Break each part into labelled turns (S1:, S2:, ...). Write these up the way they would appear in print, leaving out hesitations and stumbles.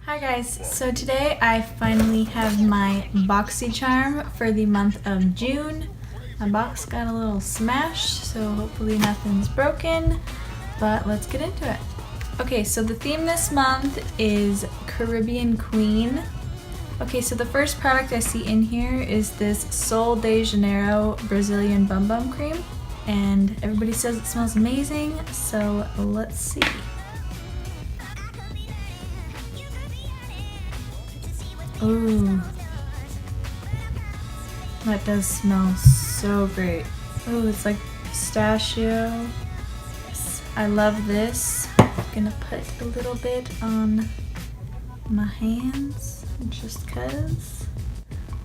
S1: Hi guys, so today I finally have my Boxycharm for the month of June. My box got a little smashed, so hopefully nothing's broken, but let's get into it. Okay, so the theme this month is Caribbean Queen. Okay, so the first product I see in here is this Sol de Janeiro Brazilian Bum Bum Cream, and everybody says it smells amazing, so let's see. Ooh, that does smell so great. Oh, it's like pistachio. Yes, I love this. I'm gonna put a little bit on my hands just cause.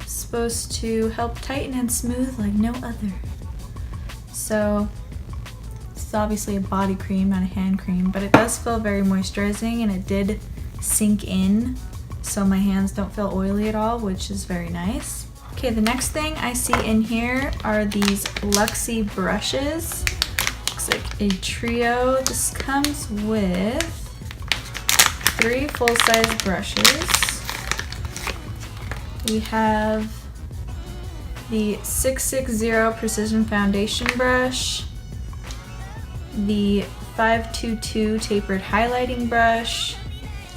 S1: It's supposed to help tighten and smooth like no other. So this is obviously a body cream, not a hand cream, but it does feel very moisturizing and it did sink in, so my hands don't feel oily at all, which is very nice. Okay, the next thing I see in here are these Luxie brushes. Looks like a trio. This comes with 3 full-size brushes. We have the 660 Precision Foundation brush, the 522 Tapered Highlighting brush,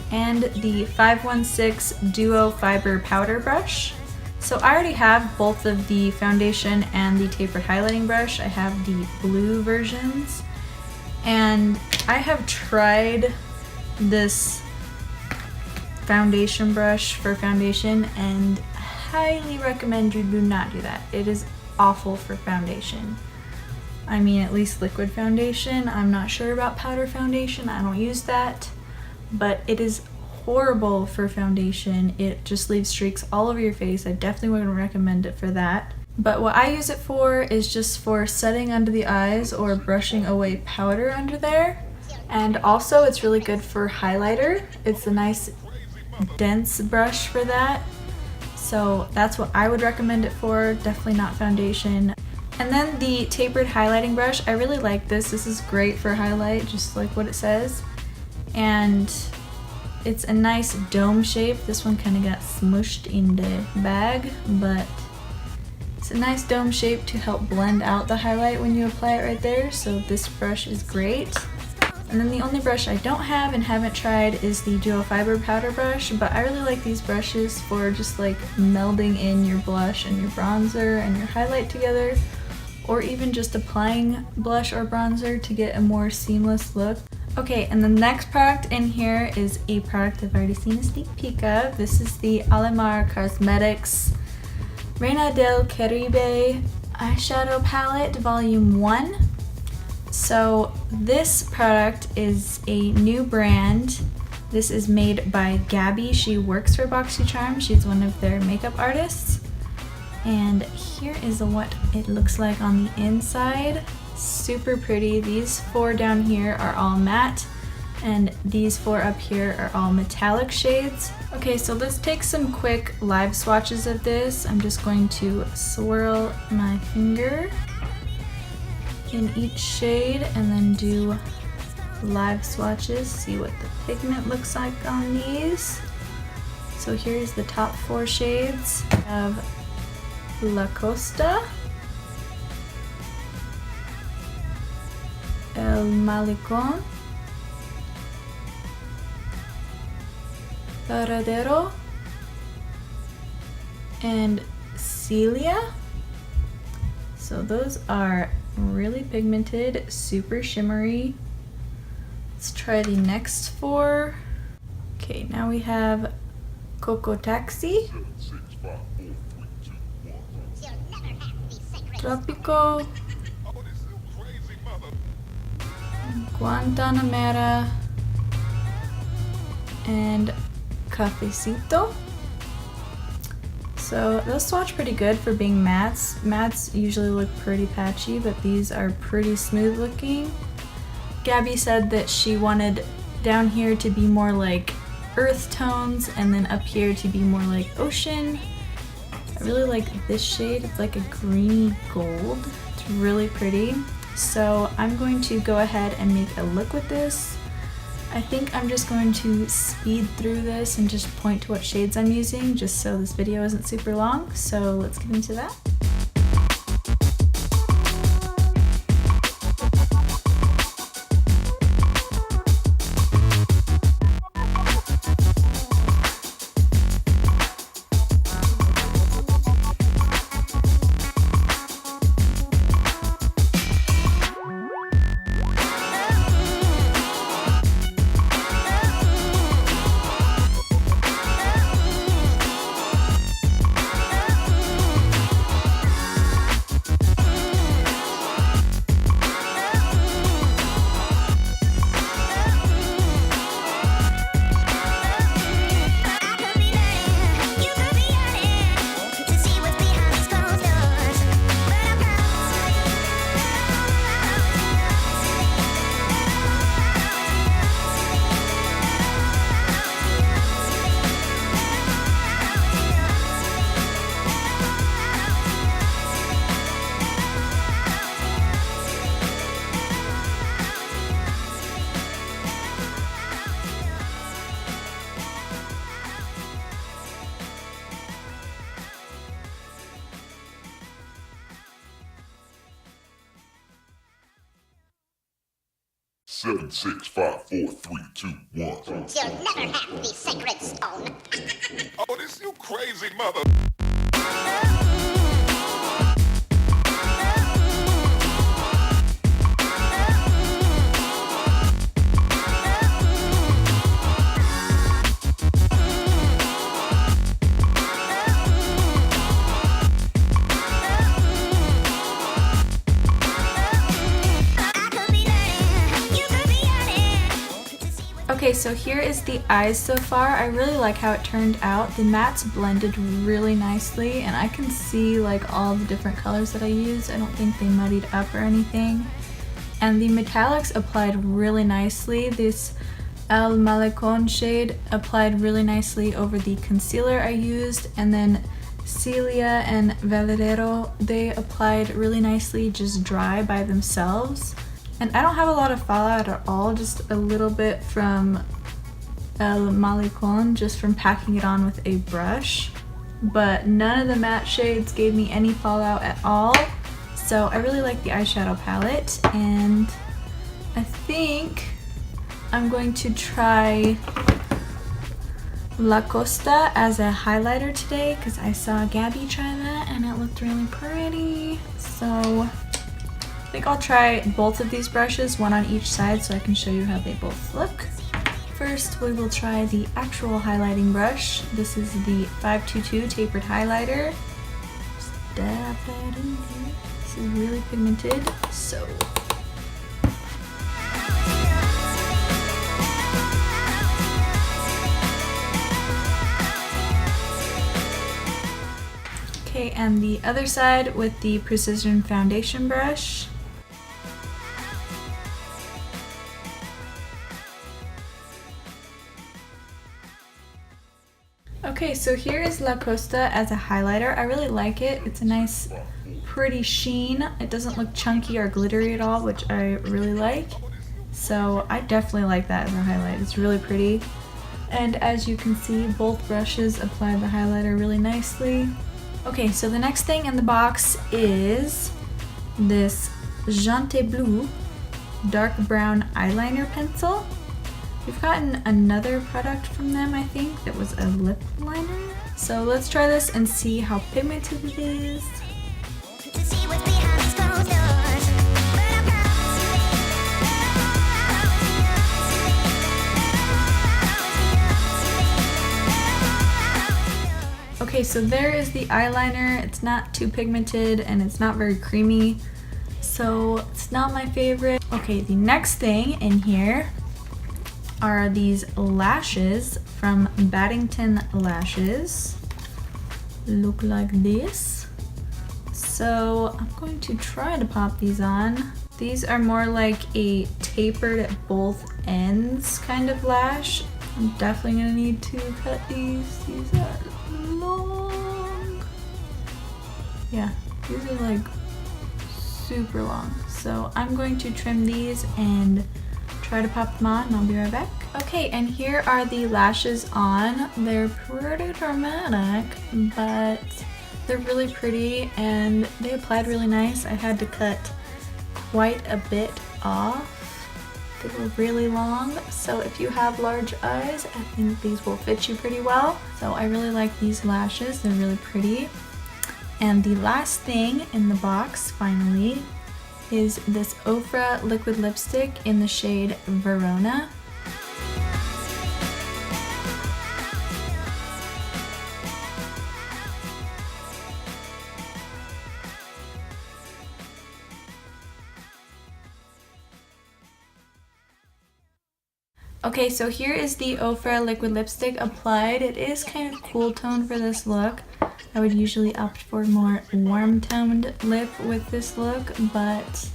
S1: and the 516 Duo Fibre Powder brush. So I already have both of the foundation and the tapered highlighting brush. I have the blue versions, and I have tried this foundation brush for foundation and highly recommend you do not do that. It is awful for foundation. I mean, at least liquid foundation. I'm not sure about powder foundation. I don't use that. But it is horrible for foundation. It just leaves streaks all over your face. I definitely wouldn't recommend it for that. But what I use it for is just for setting under the eyes or brushing away powder under there. And also it's really good for highlighter. It's a nice dense brush for that. So that's what I would recommend it for, definitely not foundation. And then the tapered highlighting brush, I really like this. This is great for highlight, just like what it says. And it's a nice dome shape. This one kind of got smushed in the bag, but it's a nice dome shape to help blend out the highlight when you apply it right there. So this brush is great. And then the only brush I don't have and haven't tried is the Duo Fibre Powder brush, but I really like these brushes for just like melding in your blush and your bronzer and your highlight together, or even just applying blush or bronzer to get a more seamless look. Okay, and the next product in here is a product I've already seen a sneak peek of. This is the Alamar Cosmetics Reina del Caribe Eyeshadow Palette Volume 1. So this product is a new brand. This is made by Gabby. She works for Boxycharm. She's one of their makeup artists. And here is what it looks like on the inside. Super pretty. These 4 down here are all matte, and these 4 up here are all metallic shades. Okay, so let's take some quick live swatches of this. I'm just going to swirl my finger in each shade and then do live swatches, see what the pigment looks like on these. So here's the top 4 shades. We have La Costa, El Malecón, Paradero, and Celia. So those are really pigmented, super shimmery. Let's try the next 4. Okay, now we have Coco Taxi, Tropico, Guantanamera, and Cafecito. So those swatch pretty good for being mattes. Mattes usually look pretty patchy, but these are pretty smooth looking. Gabby said that she wanted down here to be more like earth tones and then up here to be more like ocean. I really like this shade. It's like a greeny gold. It's really pretty. So I'm going to go ahead and make a look with this. I think I'm just going to speed through this and just point to what shades I'm using just so this video isn't super long. So let's get into that.
S2: Seven, 6, 5, 4, 3, 2, 1.
S3: You'll never have the sacred stone.
S2: Oh, this you crazy mother.
S1: Okay, so here is the eyes so far. I really like how it turned out. The mattes blended really nicely, and I can see like all the different colors that I used. I don't think they muddied up or anything. And the metallics applied really nicely. This El Malecon shade applied really nicely over the concealer I used, and then Celia and Valerero, they applied really nicely just dry by themselves. And I don't have a lot of fallout at all, just a little bit from El Malecon, just from packing it on with a brush. But none of the matte shades gave me any fallout at all. So I really like the eyeshadow palette, and I think I'm going to try La Costa as a highlighter today because I saw Gabby try that and it looked really pretty. So I think I'll try both of these brushes, one on each side, so I can show you how they both look. First, we will try the actual highlighting brush. This is the 522 Tapered highlighter. Just dab that in there. This is really pigmented, so. Okay, and the other side with the Precision Foundation brush. Okay, so here is La Costa as a highlighter. I really like it. It's a nice, pretty sheen. It doesn't look chunky or glittery at all, which I really like. So I definitely like that as a highlight. It's really pretty. And as you can see, both brushes apply the highlighter really nicely. Okay, so the next thing in the box is this Jonteblu dark brown eyeliner pencil. We've gotten another product from them, I think, that was a lip liner. So let's try this and see how pigmented it is. Okay, so there is the eyeliner. It's not too pigmented and it's not very creamy, so it's not my favorite. Okay, the next thing in here are these lashes from Battington Lashes. Look like this. So I'm going to try to pop these on. These are more like a tapered at both ends kind of lash. I'm definitely gonna need to cut these. These are long. Yeah, these are like super long. So I'm going to trim these and try to pop them on and I'll be right back. Okay, and here are the lashes on. They're pretty dramatic, but they're really pretty and they applied really nice. I had to cut quite a bit off. They were really long, so if you have large eyes, I think these will fit you pretty well. So I really like these lashes, they're really pretty. And the last thing in the box, finally, is this Ofra liquid lipstick in the shade Verona. Okay, so here is the Ofra liquid lipstick applied. It is kind of cool toned for this look. I would usually opt for more warm toned lip with this look, but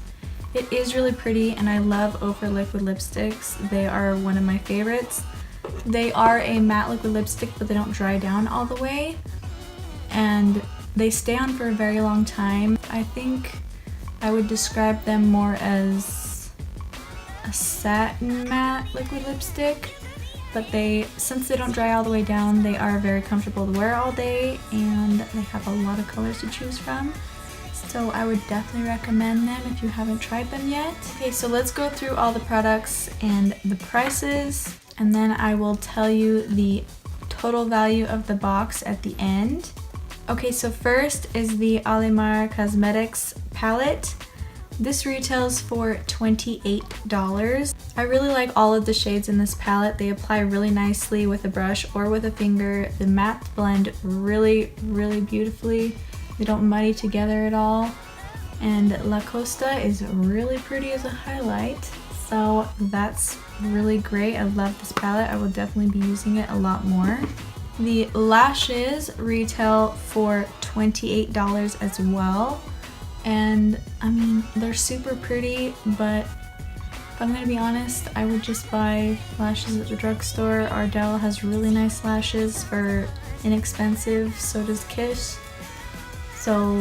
S1: it is really pretty and I love Ofra liquid lipsticks. They are one of my favorites. They are a matte liquid lipstick, but they don't dry down all the way and they stay on for a very long time. I think I would describe them more as a satin matte liquid lipstick, but since they don't dry all the way down, they are very comfortable to wear all day and they have a lot of colors to choose from. So I would definitely recommend them if you haven't tried them yet. Okay, so let's go through all the products and the prices, and then I will tell you the total value of the box at the end. Okay, so first is the Alamar Cosmetics palette. This retails for $28. I really like all of the shades in this palette. They apply really nicely with a brush or with a finger. The mattes blend really, really beautifully. They don't muddy together at all. And La Costa is really pretty as a highlight. So that's really great. I love this palette. I will definitely be using it a lot more. The lashes retail for $28 as well. And I mean, they're super pretty, but if I'm gonna be honest, I would just buy lashes at the drugstore. Ardell has really nice lashes for inexpensive, so does Kiss. So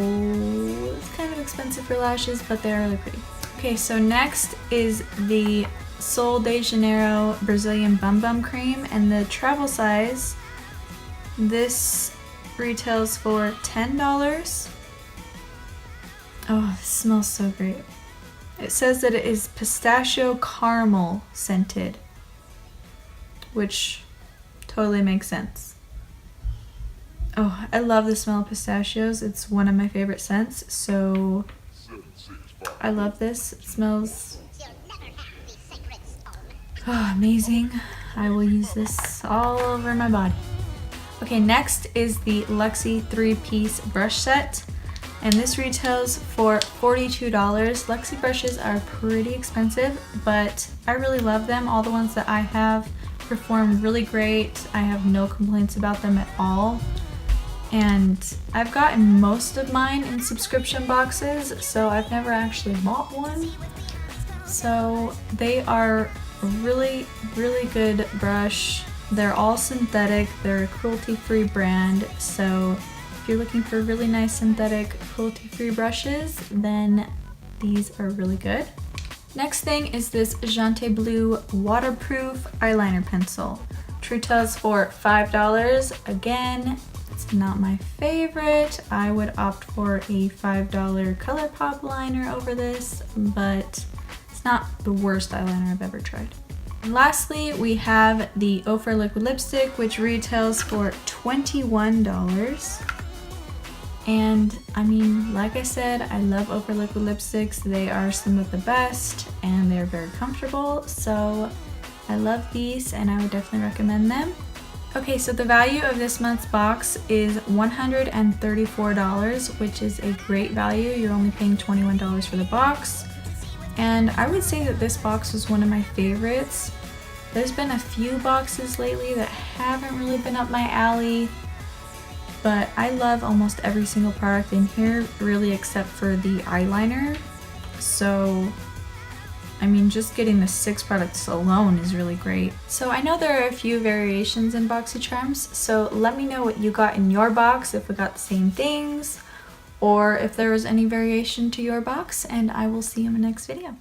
S1: it's kind of expensive for lashes, but they're really pretty. Okay, so next is the Sol de Janeiro Brazilian Bum Bum Cream, and the travel size. This retails for $10. Oh, it smells so great. It says that it is pistachio caramel scented, which totally makes sense. Oh, I love the smell of pistachios. It's one of my favorite scents, so I love this. It smells amazing. I will use this all over my body. Okay, next is the Luxie 3-piece brush set. And this retails for $42. Luxie brushes are pretty expensive, but I really love them. All the ones that I have perform really great. I have no complaints about them at all. And I've gotten most of mine in subscription boxes, so I've never actually bought one. So they are a really, really good brush. They're all synthetic. They're a cruelty-free brand, so if you're looking for really nice synthetic cruelty-free brushes, then these are really good. Next thing is this Jonteblu waterproof eyeliner pencil. Which retails for $5. Again, it's not my favorite. I would opt for a $5 ColourPop liner over this, but it's not the worst eyeliner I've ever tried. And lastly, we have the Ofra liquid lipstick, which retails for $21. And I mean, like I said, I love Ofra liquid lipsticks. They are some of the best and they're very comfortable. So I love these and I would definitely recommend them. Okay, so the value of this month's box is $134, which is a great value. You're only paying $21 for the box. And I would say that this box was one of my favorites. There's been a few boxes lately that haven't really been up my alley, but I love almost every single product in here, really except for the eyeliner. So, I mean, just getting the 6 products alone is really great. So I know there are a few variations in Boxycharms, so let me know what you got in your box, if we got the same things, or if there was any variation to your box, and I will see you in the next video.